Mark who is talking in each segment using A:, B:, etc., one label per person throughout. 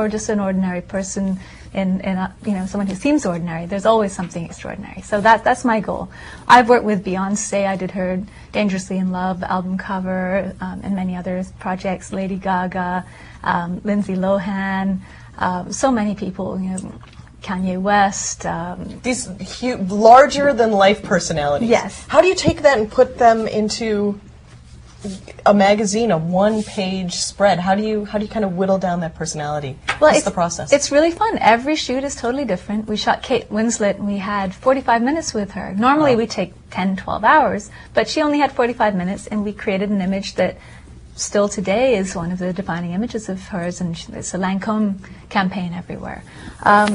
A: you're just an ordinary person in someone who seems ordinary, there's always something extraordinary. So that's my goal. I've worked with Beyonce. I did her Dangerously in Love album cover, and many other projects. Lady Gaga, Lindsay Lohan, so many people. Kanye West.
B: These larger-than-life personalities.
A: Yes.
B: How do you take that and put them into a magazine, a one-page spread? How do you kind of whittle down that personality?
A: Well,
B: What's the process?
A: It's really fun. Every shoot is totally different. We shot Kate Winslet, and we had 45 minutes with her. Normally we take 10, 12 hours, but she only had 45 minutes, and we created an image that still today is one of the defining images of hers, and it's a Lancome campaign everywhere.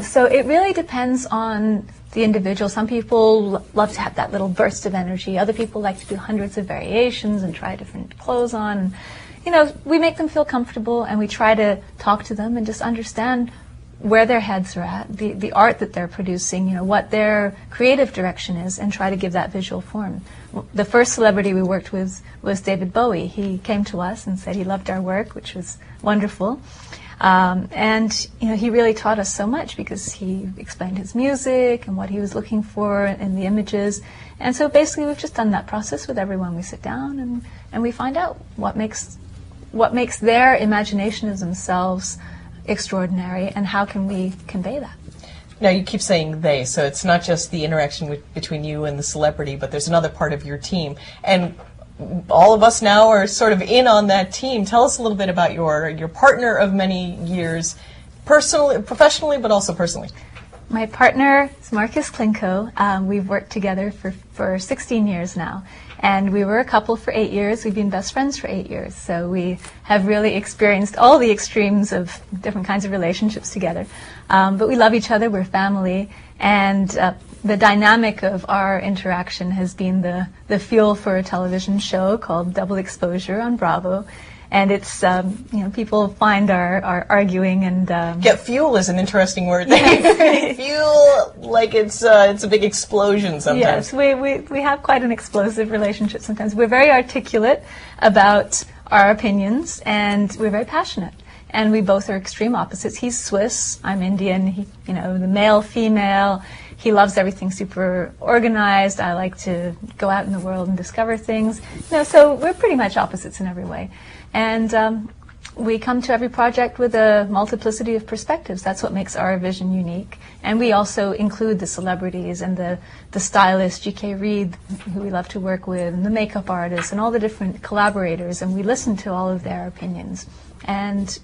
A: So it really depends on the individual. Some people love to have that little burst of energy. Other people like to do hundreds of variations and try different clothes on. And, we make them feel comfortable, and we try to talk to them and just understand where their heads are at, the art that they're producing, what their creative direction is, and try to give that visual form. The first celebrity we worked with was David Bowie. He came to us and said he loved our work, which was wonderful. And he really taught us so much because he explained his music and what he was looking for in the images. And so basically we've just done that process with everyone. We sit down and we find out what makes their imagination of themselves extraordinary, and how can we convey that.
B: Now, you keep saying they, so it's not just the interaction between you and the celebrity, but there's another part of your team. And all of us now are sort of in on that team. Tell us a little bit about your partner of many years, personally, professionally, but also personally.
A: My partner is Marcus Klinko. We've worked together for 16 years now. And we were a couple for 8 years. We've been best friends for 8 years. So we have really experienced all the extremes of different kinds of relationships together. But we love each other. We're family. And the dynamic of our interaction has been the fuel for a television show called Double Exposure on Bravo. And it's, people find our arguing and...
B: fuel is an interesting word. They feel like it's a big explosion sometimes.
A: Yes, we have quite an explosive relationship sometimes. We're very articulate about our opinions, and we're very passionate. And we both are extreme opposites. He's Swiss, I'm Indian, the male, female. He loves everything super organized. I like to go out in the world and discover things. So we're pretty much opposites in every way. And we come to every project with a multiplicity of perspectives. That's what makes our vision unique. And we also include the celebrities and the stylist, G.K. Reed, who we love to work with, and the makeup artists, and all the different collaborators, and we listen to all of their opinions. And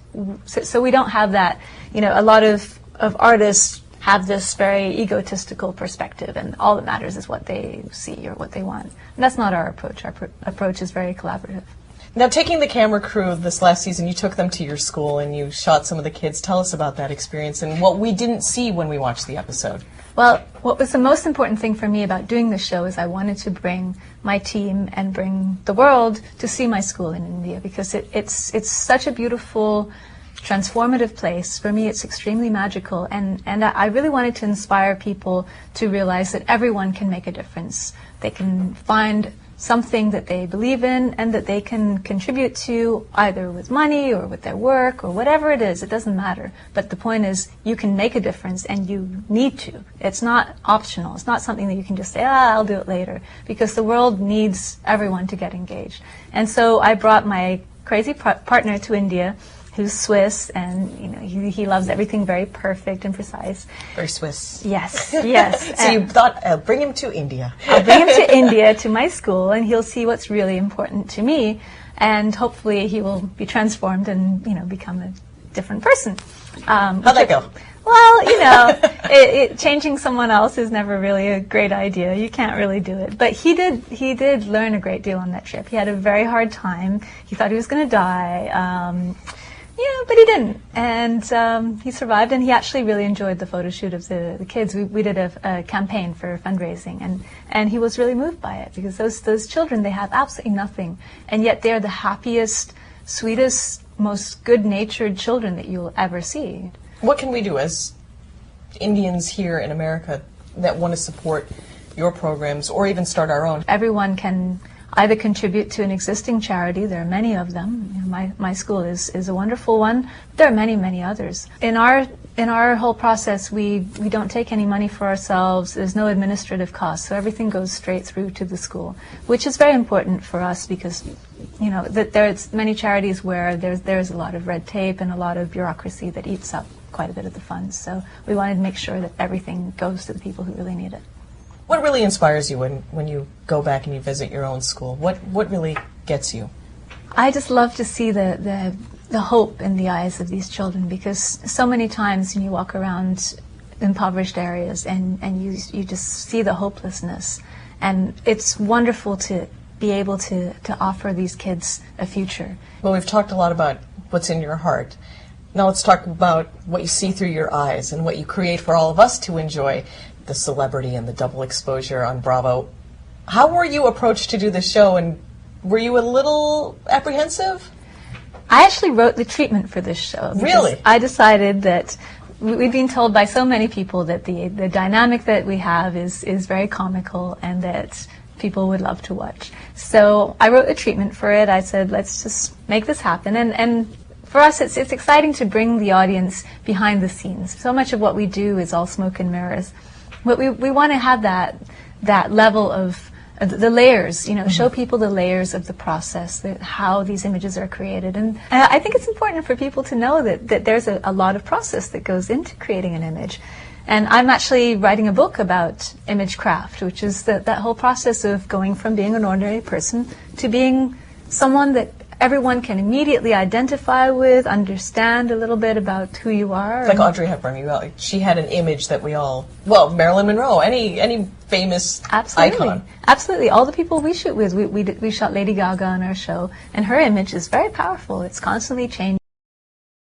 A: so we don't have that, a lot of artists have this very egotistical perspective, and all that matters is what they see or what they want. And that's not our approach. Our approach is very collaborative.
B: Now, taking the camera crew this last season, you took them to your school and you shot some of the kids. Tell us about that experience and what we didn't see when we watched the episode.
A: Well, what was the most important thing for me about doing this show is I wanted to bring my team and bring the world to see my school in India, because it's such a beautiful, transformative place. For me, it's extremely magical, and I really wanted to inspire people to realize that everyone can make a difference. They can find something that they believe in and that they can contribute to, either with money or with their work or whatever it is. It doesn't matter. But the point is, you can make a difference, and you need to. It's not optional. It's not something that you can just say, I'll do it later, because the world needs everyone to get engaged. And so I brought my crazy partner to India, who's Swiss, and he loves everything very perfect and precise.
B: Very Swiss.
A: Yes, yes.
B: So you thought, I'll bring him to India.
A: I'll bring him to India, to my school, and he'll see what's really important to me, and hopefully he will be transformed and become a different person.
B: How'd that go?
A: Well, changing someone else is never really a great idea. You can't really do it. But he did learn a great deal on that trip. He had a very hard time. He thought he was going to die. But he didn't, and he survived, and he actually really enjoyed the photo shoot of the kids. We did a campaign for fundraising, and he was really moved by it, because those children, they have absolutely nothing, and yet they're the happiest, sweetest, most good-natured children that you'll ever see.
B: What can we do as Indians here in America that want to support your programs or even start our own?
A: Everyone can either contribute to an existing charity. There are many of them. You know, my school is a wonderful one. There are many others. In our whole process, we don't take any money for ourselves. There's no administrative costs, so everything goes straight through to the school, which is very important for us because, you know, that there's many charities where there's a lot of red tape and a lot of bureaucracy that eats up quite a bit of the funds. So we wanted to make sure that everything goes to the people who really need it.
B: What really inspires you when you go back and you visit your own school? What really gets you?
A: I just love to see the hope in the eyes of these children, because so many times when you walk around impoverished areas and you just see the hopelessness, and it's wonderful to be able to offer these kids a future.
B: Well, we've talked a lot about what's in your heart. Now let's talk about what you see through your eyes and what you create for all of us to enjoy, the celebrity and the double exposure on Bravo. How were you approached to do this show, and were you a little apprehensive?
A: I actually wrote the treatment for this show.
B: Really?
A: I decided that we've been told by so many people that the dynamic that we have is very comical and that people would love to watch. So I wrote the treatment for it. I said, let's just make this happen. And for us, it's exciting to bring the audience behind the scenes. So much of what we do is all smoke and mirrors. But we want to have that level of the layers, you know, show people the layers of the process, how these images are created. And I think it's important for people to know that there's a lot of process that goes into creating an image. And I'm actually writing a book about image craft, which is that whole process of going from being an ordinary person to being someone that everyone can immediately identify with, understand a little bit about who you are.
B: Like Audrey Hepburn, she had an image that we all, well, Marilyn Monroe, any famous icon.
A: Absolutely. All the people we shoot with, we shot Lady Gaga on our show, and her image is very powerful. It's constantly changing.